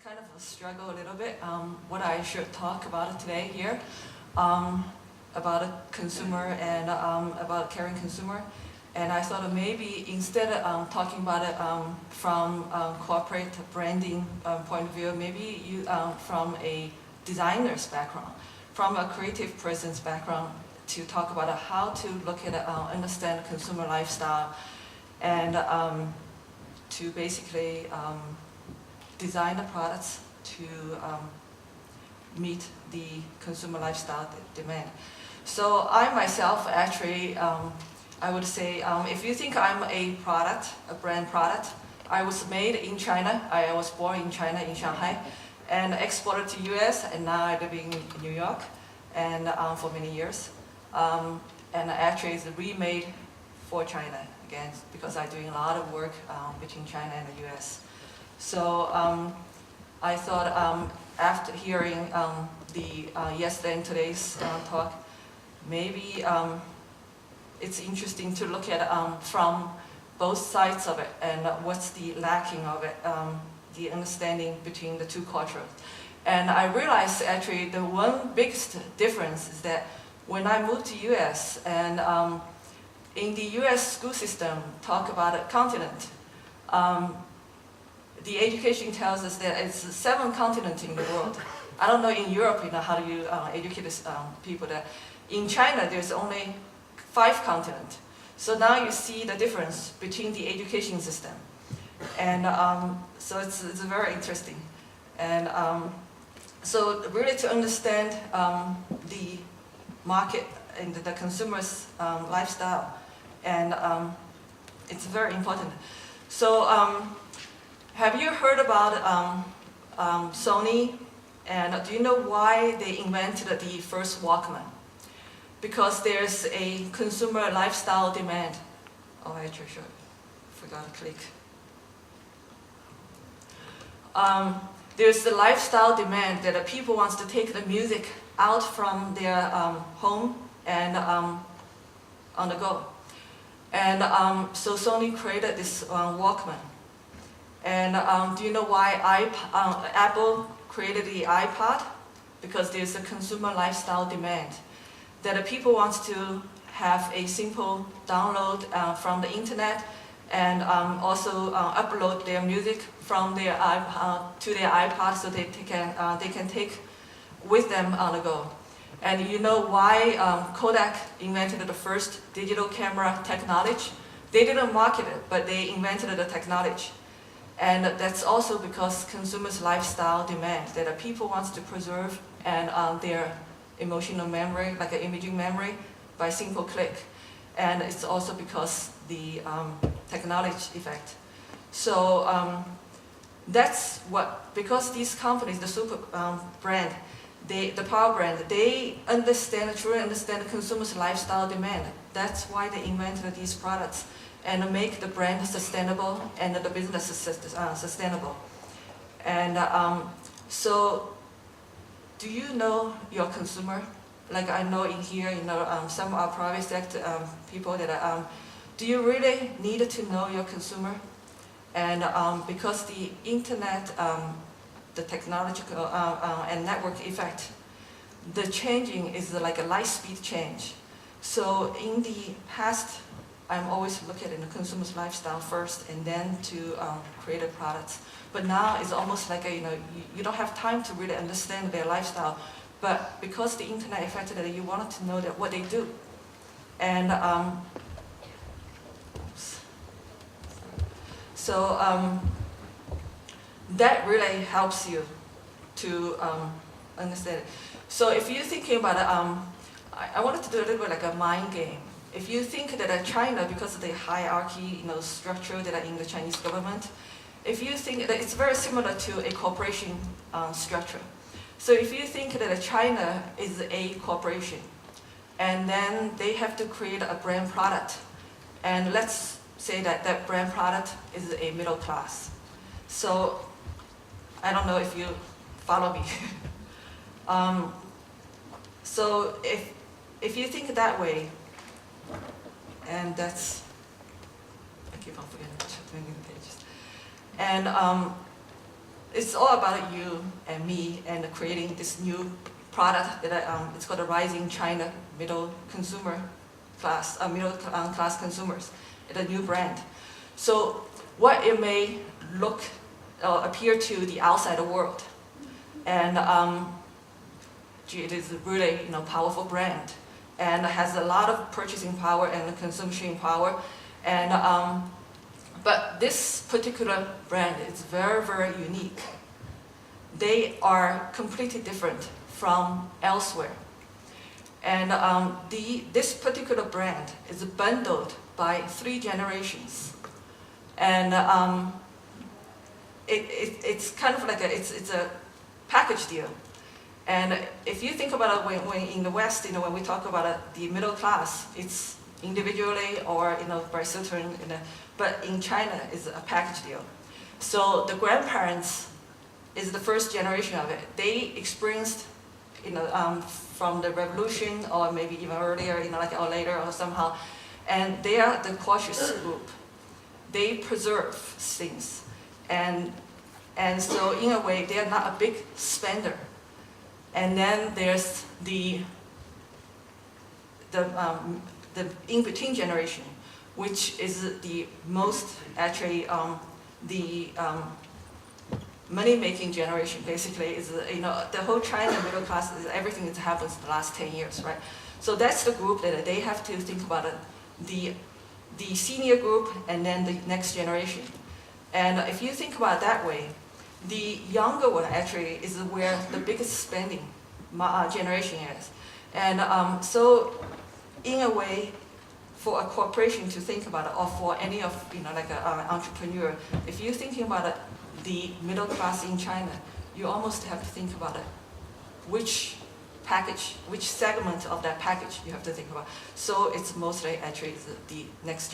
kind of a struggle a little bit, what I should talk about today here, about a consumer and about caring consumer. And I thought maybe instead of talking about it from corporate branding point of view, maybe you from a designer's background, from a creative person's background, to talk about how to look at understand consumer lifestyle and to basically design the products to meet the consumer lifestyle demand. So I myself actually, I would say, if you think I'm a product, a brand product, I was made in China. I was born in China, in Shanghai, and exported to US, and now I'm living in New York, and for many years. And actually it's remade for China again, because I'm doing a lot of work between China and the US. So I thought after hearing the yesterday and today's talk, maybe it's interesting to look at from both sides of it and what's the lacking of it, the understanding between the two cultures. And I realized actually the one biggest difference is that when I moved to US and in the US school system talk about a continent, the education tells us that it's 7 continents in the world. I don't know in Europe, how do you educate people that in China there's only 5 continents. So now you see the difference between the education system. And so it's very interesting. And so really to understand the market and the consumer's lifestyle, and it's very important. So have you heard about Sony? And do you know why they invented the first Walkman? Because there's a consumer lifestyle demand. Oh, I actually forgot to click. There's the lifestyle demand that the people wants to take the music out from their home and on the go. And so Sony created this Walkman. And do you know why Apple created the iPod? Because there's a consumer lifestyle demand that the people want to have a simple download from the internet and also upload their music from their to their iPod so they can take with them on the go. And you know why Kodak invented the first digital camera technology? They didn't market it, but they invented the technology. And that's also because consumers' lifestyle demand that people want to preserve and their emotional memory, like an imaging memory, by simple click. And it's also because the technology effect. So that's what, because these companies, the super brand, the power brand, they truly understand the consumer's lifestyle demand. That's why they invented these products and make the brand sustainable and the business sustainable. And so, do you know your consumer? Like I know in here, some are private sector people that do you really need to know your consumer? And because the internet, the technological and network effect, the changing is like a light speed change. So in the past, I'm always looking at the consumer's lifestyle first and then to create a product. But now it's almost like you don't have time to really understand their lifestyle. But because the internet affected it, you wanted to know what they do. And so that really helps you to understand it. So if you're thinking about it, I wanted to do a little bit like a mind game. If you think that China, because of the hierarchy, structure that are in the Chinese government, if you think that it's very similar to a corporation structure. So if you think that China is a corporation, and then they have to create a brand product, and let's say that that brand product is a middle class. So I don't know if you follow me. So if you think that way, and that's, I keep on forgetting the pages. And it's all about you and me and creating this new product that it's called a Rising China Middle Consumer Class, middle class consumers. It's a new brand. So what it may look or appear to the outside world, and it is really powerful brand, and has a lot of purchasing power and consumption power, and but this particular brand is very, very unique. They are completely different from elsewhere. And this particular brand is bundled by 3 generations. And it's kind of like it's a package deal. And if you think about it, when in the West, when we talk about the middle class, it's individually or by certain, but in China, it's a package deal. So the grandparents is the first generation of it. They experienced, from the revolution or maybe even earlier, or later or somehow, and they are the cautious group. They preserve things, and so in a way, they are not a big spender. And then there's the in-between generation, which is the most actually the money-making generation. Basically, is the whole China middle class is everything that happens in the last 10 years, right? So that's the group that they have to think about it, the senior group and then the next generation. And if you think about it that way, the younger one actually is where the biggest spending generation is. And so in a way, for a corporation to think about it, or for any of, like an entrepreneur, if you're thinking about it, the middle class in China, you almost have to think about it. Which package, which segment of that package you have to think about. So it's mostly actually the next